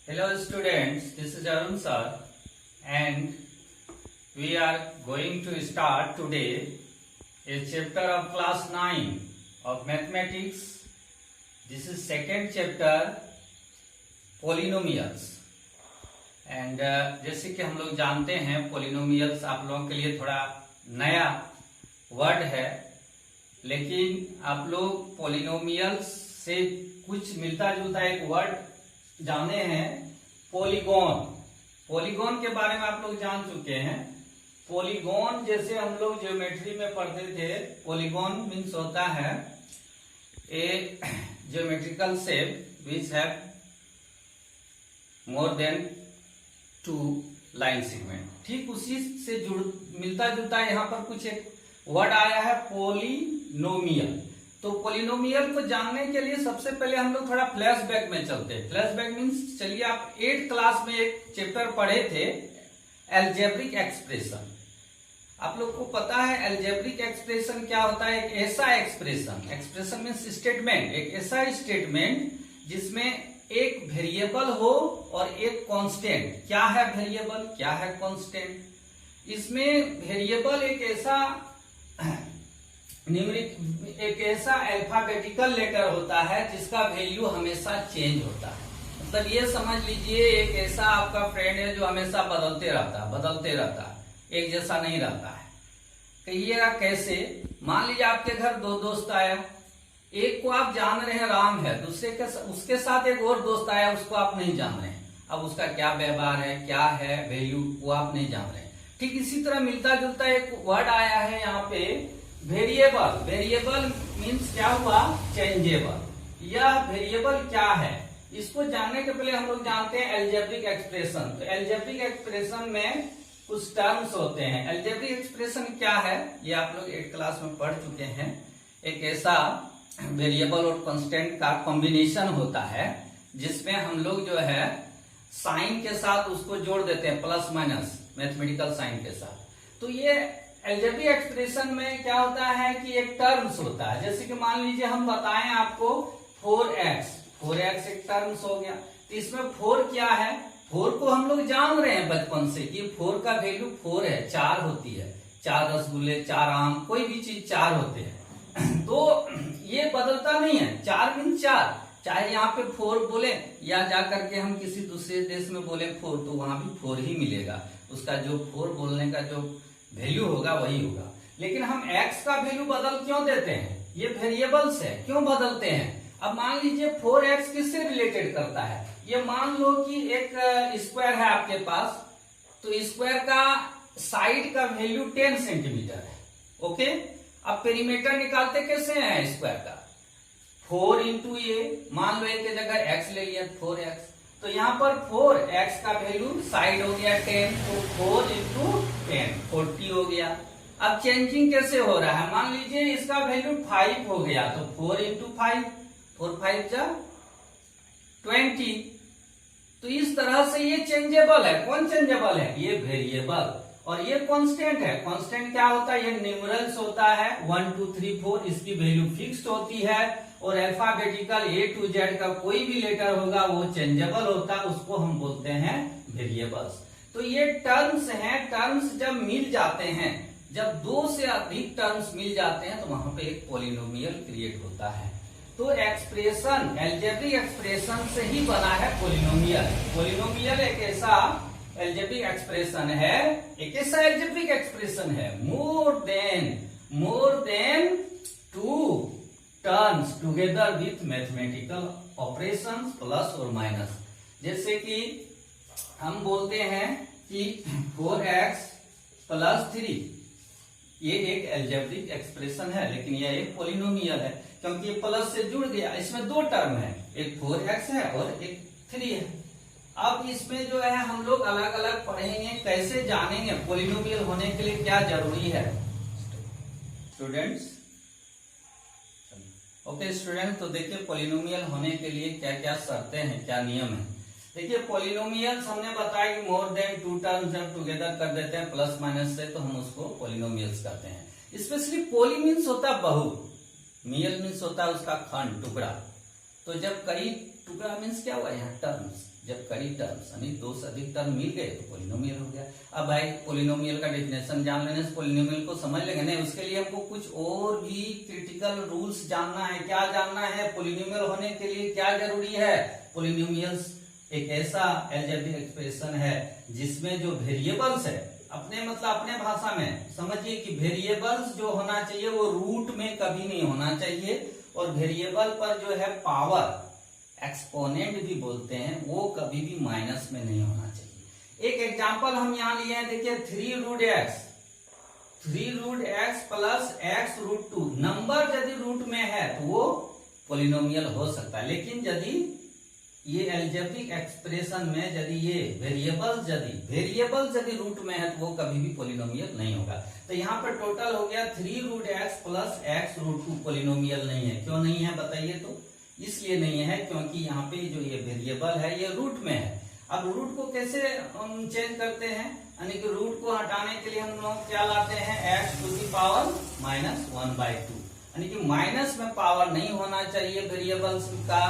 Hello students, this is Arun sir and we are going to start today a chapter of class 9 of mathematics. This is second chapter polynomials and जैसे कि हम लोग जानते हैं polynomials आप लोगों के लिए थोड़ा नया वर्ड है, लेकिन आप लोग polynomials से कुछ मिलता जुलता एक वर्ड जाने हैं, पॉलीगॉन। पॉलीगॉन के बारे में आप लोग जान चुके हैं। पॉलीगॉन जैसे हम लोग ज्योमेट्री में पढ़ते थे, पॉलीगॉन मीन्स होता है a geometrical shape which have more than 2 line segment. ठीक उसी से मिलता जुलता है यहाँ पर कुछ एक वर्ड आया है पॉलिनोमियल। तो पॉलिनोमियल को जानने के लिए सबसे पहले हम लोग थोड़ा फ्लैशबैक में चलते हैं। फ्लैशबैक मीन्स चलिए आप 8th क्लास में एक चैप्टर पढ़े थे अलजेब्रिक एक्सप्रेशन। आप लोग को पता है अलजेब्रिक एक्सप्रेशन क्या होता है? एक ऐसा एक्सप्रेशन मीन्स स्टेटमेंट, एक ऐसा स्टेटमेंट जिसमें एक वेरिएबल हो और एक कांस्टेंट। क्या है वेरिएबल, क्या है कांस्टेंट? इसमें वेरिएबल एक ऐसा अल्फाबेटिकल लेटर होता है जिसका वैल्यू हमेशा चेंज होता है। मतलब ये समझ लीजिए एक ऐसा आपका फ्रेंड है जो हमेशा बदलते रहता है, एक जैसा नहीं रहता है। कहिएगा कैसे? मान लीजिए आपके घर 2 दोस्त आया, एक को आप जान रहे हैं राम है, दूसरे के उसके साथ एक और दोस्त आया, उसको आप नहीं जान रहे हैं। अब उसका क्या व्यवहार है, क्या है वैल्यू, वो आप नहीं जान रहे हैं। ठीक इसी तरह मिलता जुलता एक वर्ड आया है यहाँ पे वेरिएबल। वेरिएबल मीन्स क्या हुआ? चेंजेबल। यह वेरिएबल क्या है, इसको जानने के पहले हम लोग जानते हैं अलजेब्रिक एक्सप्रेशन। तो अलजेब्रिक एक्सप्रेशन में कुछ टर्म्स होते हैं। अलजेब्रिक एक्सप्रेशन क्या है ये आप लोग 8th क्लास में पढ़ चुके हैं। एक ऐसा वेरिएबल और कांस्टेंट का कॉम्बिनेशन होता है जिसमें हम लोग जो है साइन के साथ उसको जोड़ देते हैं, प्लस माइनस मैथमेटिकल साइन के साथ। तो ये अलजेब्रिक एक्सप्रेशन में क्या होता है कि एक टर्म्स होता है। जैसे कि मान लीजिए हम बताएं आपको 4x एक टर्म्स हो गया। तो इसमें 4 क्या है? 4 को हम लोग जान रहे हैं बचपन से कि 4 का वैल्यू 4 है, 4 होती है। 4 रसगुल्ले, 4 आम, कोई भी चीज 4 होते हैं। तो ये बदलता नहीं है। 4 मीन 4, चाहे यहाँ पे 4 बोले या जा करके हम किसी दूसरे देश में बोले 4, तो वहां भी 4 ही मिलेगा। उसका जो 4 बोलने का जो वैल्यू होगा वही होगा। लेकिन हम x का वैल्यू बदल क्यों देते हैं? ये वेरिएबल्स है, क्यों बदलते हैं? अब मान लीजिए 4x किससे रिलेटेड करता है? ये मान लो कि एक स्क्वायर है आपके पास, तो स्क्वायर का साइड का वैल्यू 10 सेंटीमीटर है। ओके, अब पेरीमीटर निकालते कैसे हैं स्क्वायर का? 4 इंटू ए, मान लो ए की जगह x ले लिया 4x, तो यहाँ पर 4x का वैल्यू साइड हो गया 10, तो 4 इंटू 10 40 हो गया। अब चेंजिंग कैसे हो रहा है? मान लीजिए इसका वैल्यू 5 हो गया, तो 4 इंटू 5, 4 5 जा 20। तो इस तरह से ये चेंजेबल है। कौन चेंजेबल है? ये वेरिएबल। और ये कांस्टेंट है। कांस्टेंट क्या होता है? ये न्यूमरल्स होता है 1 2 3 4, इसकी वैल्यू फिक्स्ड होती है। और अल्फाबेटिकल A to Z का कोई भी लेटर होगा वो चेंजेबल होता है, उसको हम बोलते हैं वेरिएबल्स। तो ये टर्म्स हैं। टर्म्स जब मिल जाते हैं, जब 2 से अधिक टर्म्स मिल जाते हैं, तो वहां पे एक पॉलिनोमियल क्रिएट होता है। तो एक्सप्रेशन, अलजेब्रिक एक्सप्रेशन से ही बना है पॉलिनोमियल। पॉलिनोमियल एक ऐसा अलजेब्रिक एक्सप्रेशन है, एक ऐसा अलजेब्रिक एक्सप्रेशन है मोर than 2 terms together with mathematical operations plus और माइनस। जैसे कि हम बोलते हैं कि 4x प्लस 3, ये एक अलजेब्रिक एक्सप्रेशन है, लेकिन यह एक पॉलिनोमियल है क्योंकि ये प्लस से जुड़ गया। इसमें 2 टर्म है, एक 4x है और एक 3 है। अब इसमें जो है हम लोग अलग अलग पढ़ेंगे, कैसे जानेंगे पॉलिनोमियल होने के लिए क्या जरूरी है स्टूडेंट्स। ओके स्टूडेंट, तो देखिए पॉलिनोमियल होने के लिए क्या क्या शर्तें हैं, क्या नियम है। देखिए पॉलिनोमियल्स हमने बताया कि मोर देन 2 टर्म्स जब टुगेदर कर देते हैं प्लस माइनस से, तो हम उसको पॉलिनोमियल्स कहते हैं। स्पेशली पॉली मीन्स होता है बहु, मियल मीन्स होता है उसका खंड, टुकड़ा। तो जब कई टू का मीन्स क्या हुआ यहाँ टर्म्स, जब कड़ी टर्म्स यानी दो से अधिक टर्म मिल गए तो पोलिनोमियल हो गया। अब भाई पोलिनोमियल का डेफिनेशन जान लेने से पोलिनोमियल को समझ लेंगे नहीं, उसके लिए हमको कुछ और भी क्रिटिकल रूल्स जानना है। क्या जानना है? पोलिनोमियल होने के लिए क्या जरूरी है? पोलिनोमियल्स एक ऐसा अलजेब्रिक एक्सप्रेशन है जिसमें जो वेरिएबल्स है, अपने भाषा में समझिए कि वेरिएबल्स जो होना चाहिए वो रूट में कभी नहीं होना चाहिए, और वेरिएबल पर जो है पावर एक्सपोनेंट भी बोलते हैं वो कभी भी माइनस में नहीं होना चाहिए। एक एग्जांपल हम यहाँ लिए हैं, देखिए 3 root x plus x root 2 number यदि रूट में है तो वो पोलिनोमियल हो सकता है, लेकिन यदि ये अलजेब्रिक एक्सप्रेशन में यदि ये वेरिएबल यदि रूट में है तो वो कभी भी पोलिनोमियल नहीं होगा। तो यहाँ पर टोटल हो गया 3 root x plus x root 2 polynomial नहीं है। क्यों नहीं है बताइए? तो इसलिए नहीं है क्योंकि यहाँ पे जो ये वेरिएबल है ये रूट में है। अब रूट को कैसे चेंज करते हैं, यानी कि रूट को हटाने के लिए हम लोग क्या लाते हैं? एक्स टू दी पावर -1/2, यानी कि माइनस में पावर नहीं होना चाहिए वेरिएबल्स का,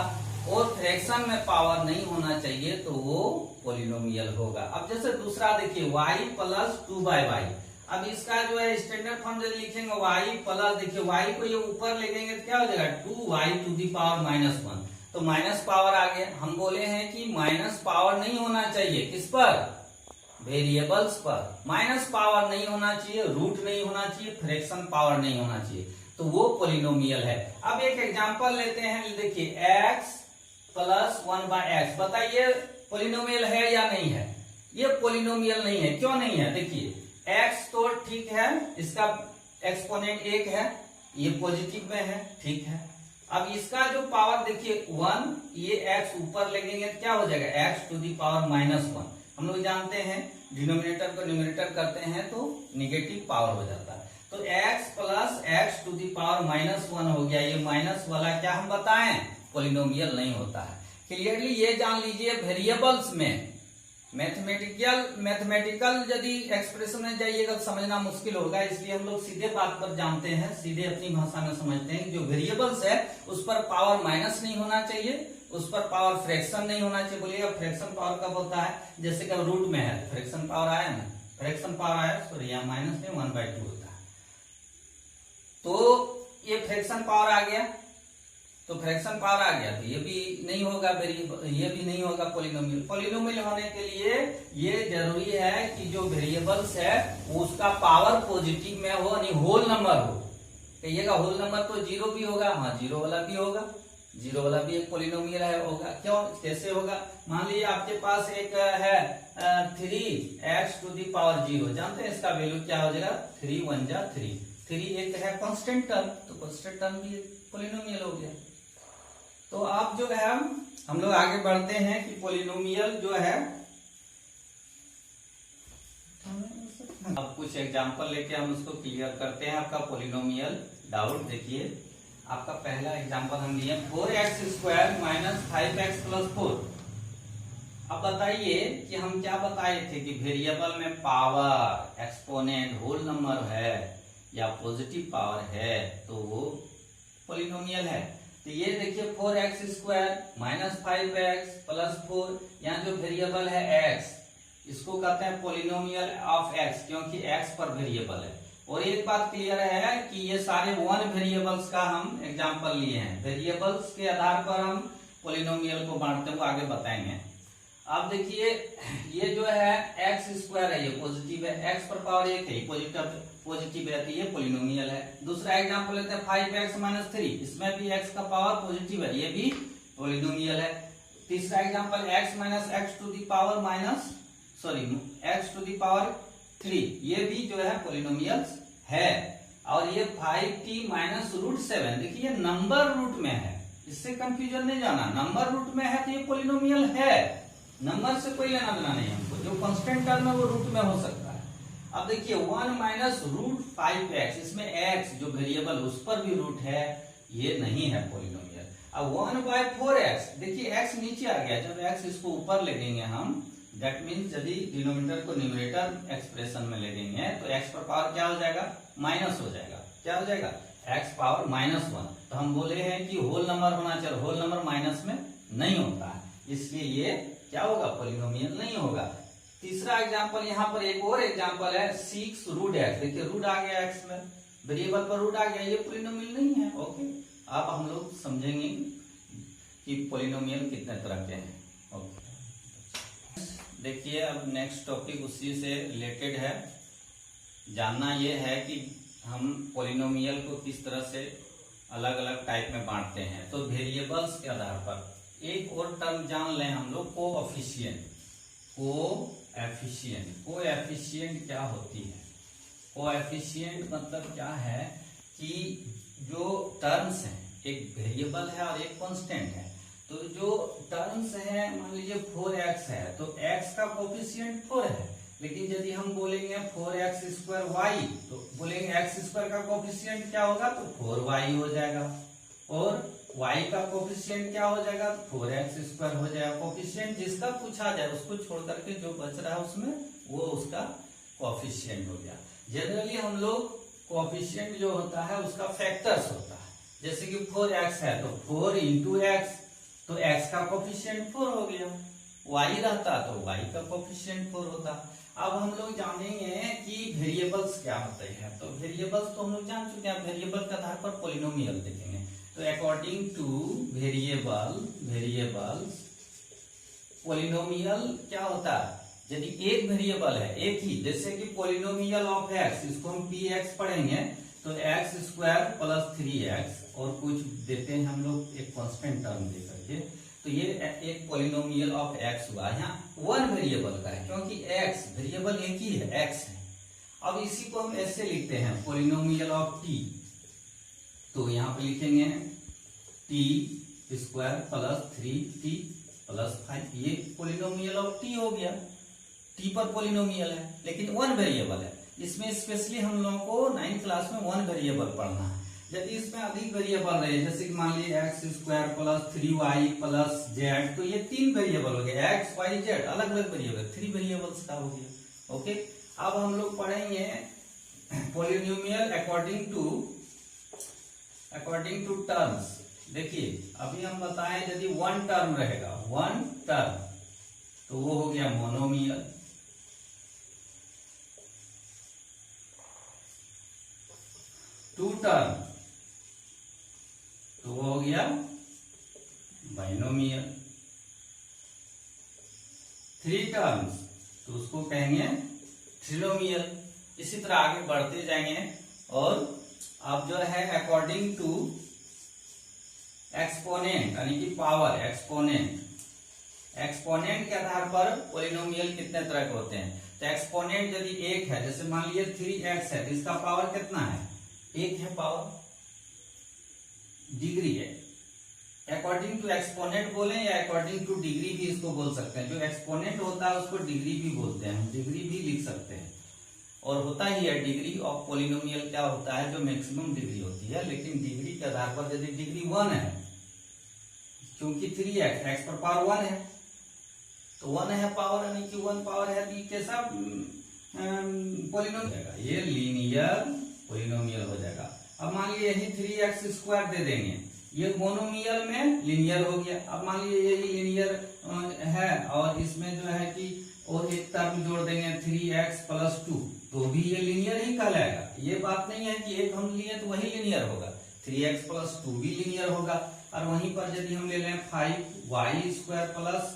और फ्रैक्शन में पावर नहीं होना चाहिए, तो वो पोलिनोमियल होगा। अब जैसे दूसरा देखिए y प्लस 2/y, अब इसका जो है स्टैंडर्ड फॉर्म जब लिखेंगे y प्लस, देखिए y को ये ऊपर लिखेंगे तो क्या हो जाएगा? 2y टू दी पावर -1, तो माइनस पावर आ गया। हम बोले हैं कि माइनस पावर नहीं होना चाहिए, किस पर? वेरिएबल्स पर माइनस पावर नहीं होना चाहिए, रूट नहीं होना चाहिए, फ्रैक्शन पावर नहीं होना चाहिए, तो वो पोलिनोमियल है। अब एक एग्जांपल लेते हैं, देखिए x प्लस 1/x, बताइए पोलिनोमियल है या नहीं है? ये पोलिनोमियल नहीं है। क्यों नहीं है? देखिए x तो ठीक है, इसका एक्सपोनेंट 1 है, ये पॉजिटिव में है, ठीक है। अब इसका जो पावर देखिए 1, ये x ऊपर लगेंगे तो क्या हो जाएगा? x to the power -1। हम लोग जानते हैं डिनोमिनेटर को न्यूमरेटर करते हैं तो निगेटिव पावर हो जाता है, तो x plus x to the power -1 हो गया। ये माइनस वाला क्या हम बताएं? पोलिनोमियल नहीं होता है। क्लियरली ये जान लीजिए, वेरिएबल्स में मैथमेटिकल यदि एक्सप्रेशन में जाइएगा तो समझना मुश्किल होगा, इसलिए हम लोग सीधे बात पर जानते हैं, सीधे अपनी भाषा में समझते हैं। जो वेरिएबल्स है उस पर पावर माइनस नहीं होना चाहिए, उस पर पावर फ्रैक्शन नहीं होना चाहिए। बोलिएगा फ्रैक्शन पावर कब होता है? जैसे कि रूट में है फ्रैक्शन पावर आया ना, फ्रैक्शन पावर आया, सॉरी यहाँ माइनस नहीं 1/2 होता है, तो ये फ्रैक्शन पावर आ गया, तो फ्रैक्शन पावर आ गया, तो ये भी नहीं होगा ये भी नहीं होगा पोलिनोमियल। पोलिनोमियल होने के लिए ये जरूरी है कि जो वेरिएबल्स है उसका पावर पॉजिटिव में हो, यानी होल नंबर हो। कहिएगा होल नंबर तो 0 भी होगा, हाँ 0 वाला भी होगा, 0 वाला भी एक पोलिनोमियल है होगा। क्यों? कैसे होगा? मान लीजिए आपके पास एक है 3x टू दी पावर 0, जानते हैं इसका वैल्यू क्या हो जाएगा? 3 1 जा 3, 3 एक है कांस्टेंट टर्म, तो कांस्टेंट टर्म भी पोलिनोमियल हो गया। तो अब जो है हम लोग आगे बढ़ते हैं कि पोलिनोमियल जो है, अब कुछ एग्जांपल लेके हम उसको क्लियर करते हैं आपका पोलिनोमियल डाउट। देखिए आपका पहला एग्जांपल हम लिए 4x² - 5x + 4। अब बताइए कि हम क्या बताए थे कि वेरिएबल में पावर एक्सपोनेंट होल नंबर है या पॉजिटिव पावर है तो वो पोलिनोमियल है। तो ये देखिए 4x² - 5x + 4, यहाँ जो वेरिएबल है x, इसको कहते हैं पोलिनोमियल ऑफ x, क्योंकि x पर वेरिएबल है। और एक बात क्लियर है कि ये सारे 1 वेरिएबल्स का हम एग्जांपल लिए हैं, वेरिएबल्स के आधार पर हम पोलिनोमियल को बांटते हुए आगे बताएंगे। अब देखिए ये जो है x² है, ये पॉजिटिव है, x पर पावर 1 है, पॉजिटिव है, तो ये पोलिनोमियल है। दूसरा एग्जांपल लेते हैं 5x - 3, इसमें भी x का पावर पॉजिटिव है, ये भी पोलिनोमियल है। तीसरा example x - x to the power x to the power 3, ये भी जो है पोलिनोमियल है। और ये 5t - √7, देखिए नंबर रूट में है, इससे कंफ्यूजन नहीं जाना, नंबर रूट में है तो ये पोलिनोमियल है, नंबर से कोई लेना देना नहीं हमको, जो कांस्टेंट टर्म है वो रूट में हो सकता है। अब देखिए 1 - √5x, इसमें x जो वेरिएबल उस पर भी रूट है, ये नहीं है पोलिनोमियल। अब 1/4x, देखिए x नीचे आ गया, जब x इसको ऊपर लेंगे हम, दैट मीन्स यदि डिनोमिनेटर को न्यूमरेटर एक्सप्रेशन में लेंगे तो x पर पावर क्या हो जाएगा? माइनस हो जाएगा। क्या हो जाएगा? x power -1। तो हम बोले हैं कि होल नंबर होना चाहिए, होल नंबर माइनस में नहीं होता है, इसलिए ये क्या होगा, पॉलिनोमियल नहीं होगा। तीसरा एग्जांपल, यहाँ पर एक और एग्जांपल है 6 रूट एक्स। देखिए रूट आ गया एक्स में, वेरिएबल पर रूट आ गया, ये पॉलिनोमियल नहीं है। ओके, अब हम लोग समझेंगे कि पॉलिनोमियल कितने तरह के हैं। ओके, देखिए अब नेक्स्ट टॉपिक उसी से रिलेटेड है। जानना ये है कि हम पॉलिनोमियल को किस तरह से अलग अलग टाइप में बांटते हैं। तो वेरिएबल्स के आधार पर एक और टर्म जान लें हम लोग, कोएफिशिएंट। कोएफिशिएंट क्या होती है? कोएफिशिएंट मतलब क्या है कि जो टर्म्स हैं, एक वेरिएबल है और एक कांस्टेंट है। तो जो टर्म्स है, मान लीजिए 4x है, तो x का कोएफिशिएंट 4 है। लेकिन यदि हम बोलेंगे 4x² y, तो बोलेंगे x² का कोएफिशिएंट क्या होगा, तो 4y हो जाएगा। और y का कोएफिशिएंट क्या हो जाएगा, 4x² हो जाएगा। कोएफिशिएंट जिसका पूछा जाए उसको छोड़ करके जो बच रहा है उसमें वो उसका कोएफिशिएंट हो गया। जनरली हम लोग कोएफिशिएंट जो होता है उसका फैक्टर्स होता है। जैसे कि 4x है तो 4 × x, तो x का कोएफिशिएंट 4 हो गया। y रहता तो y का कोएफिशिएंट 4 होता। अब हम लोग जानेंगे कि वेरिएबल्स क्या होते हैं। तो वेरिएबल्स तो हम लोग जान चुके हैं, वेरिएबल के आधार पर पॉलिनोमियल देखेंगे। तो अकॉर्डिंग टू वेरिएबल्स पॉलिनोमियल क्या होता है, यदि एक वेरिएबल है, एक ही, जैसे कि पॉलिनोमियल ऑफ x, इसको हम px पढ़ेंगे, तो x² + 3x और कुछ देते हैं हम लोग एक कांस्टेंट टर्म दे करके, तो ये एक पॉलिनोमियल ऑफ x हुआ। यहाँ वन वेरिएबल का है क्योंकि x वेरिएबल एक ही है, x है। अब इसी को हम ऐसे लिखते हैं, पॉलिनोमियल ऑफ t। तो यहाँ पे लिखेंगे t² + 3t + 5, ये पॉलिनोमियल ऑफ t हो गया। t पर पॉलिनोमियल है लेकिन वन वेरिएबल है। इसमें स्पेशली हम लोगों को 9th क्लास में वन वेरिएबल पढ़ना है। यदि इसमें अधिक वेरिएबल रहे, जैसे कि मान लीजिए x² + 3y + z, तो ये 3 वेरिएबल हो गए, x y z अलग अलग वेरिएबल, 3 वेरिएबल्स का हो गया। ओके, अब हम लोग पढ़ेंगे पॉलिनोमियल अकॉर्डिंग टू टर्म्स। देखिए अभी हम बताएं, यदि वन टर्म रहेगा, वन टर्म, तो वो हो गया मोनोमियल। टू टर्म तो वो हो गया बाइनोमियल। 3 टर्म्स तो उसको कहेंगे ट्रिनोमियल। इसी तरह आगे बढ़ते जाएंगे। और अब जो है अकॉर्डिंग टू एक्सपोनेंट, यानी कि पावर, एक्सपोनेंट के आधार पर पॉलिनोमियल कितने तरह के होते हैं। तो एक्सपोनेंट यदि एक है, जैसे मान लीजिए 3x है, तो इसका पावर कितना है, 1 है पावर, डिग्री है। अकॉर्डिंग टू एक्सपोनेंट बोले या अकॉर्डिंग टू डिग्री भी इसको बोल सकते हैं। जो एक्सपोनेंट होता है उसको डिग्री भी बोलते हैं, डिग्री भी लिख सकते हैं। और होता ही है डिग्री ऑफ पॉलिनोमियल क्या होता है, जो मैक्सिमम डिग्री होती है। लेकिन डिग्री के आधार पर यदि डिग्री 1 है, क्योंकि 3x, x पर पावर 1 है, तो 1 है पावर, यानी कि 1 पावर है, तो कैसा पॉलिनोमियल, ये लीनियर पॉलिनोमियल हो जाएगा। अब मान लीजिए यही 3x² दे देंगे, ये मोनोमियल में लीनियर हो गया। अब मान लीजिए यही लीनियर है और इसमें जो है कि और एक टर्म जोड़ देंगे 3x + 2, तो भी ये लीनियर ही कहलाएगा। ये बात नहीं है कि एक हम लिए तो वही लीनियर होगा, 3x + 2 भी लीनियर होगा। और वहीं पर यदि हम ले लें 5y² +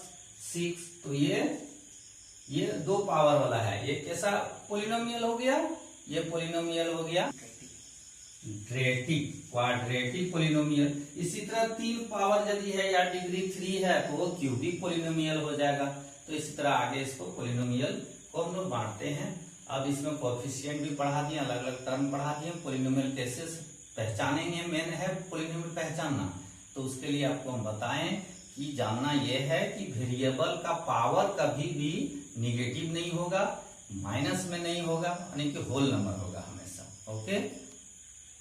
6, तो ये 2 पावर वाला है, ये कैसा पॉलिनोमियल हो गया, ये पॉलिनोमियल हो गया क्वाड्रेटिक पॉलिनोमियल। इसी तरह 3 पावर यदि है या डिग्री 3 है तो वो क्यूबिक पॉलिनोमियल हो जाएगा। तो इसी तरह आगे इसको पॉलिनोमियल को हम लोग बांटते हैं। अब इसमें कोएफिशिएंट भी पढ़ा दिए, अलग अलग टर्म पढ़ा दिए। पॉलिनोमियल कैसे पहचानेंगे, मेन है पॉलिनोमियल पहचानना। तो उसके लिए आपको हम बताएं कि जानना यह है कि वेरिएबल का पावर कभी भी निगेटिव नहीं होगा, माइनस में नहीं होगा, यानी कि होल नंबर होगा हमेशा। ओके।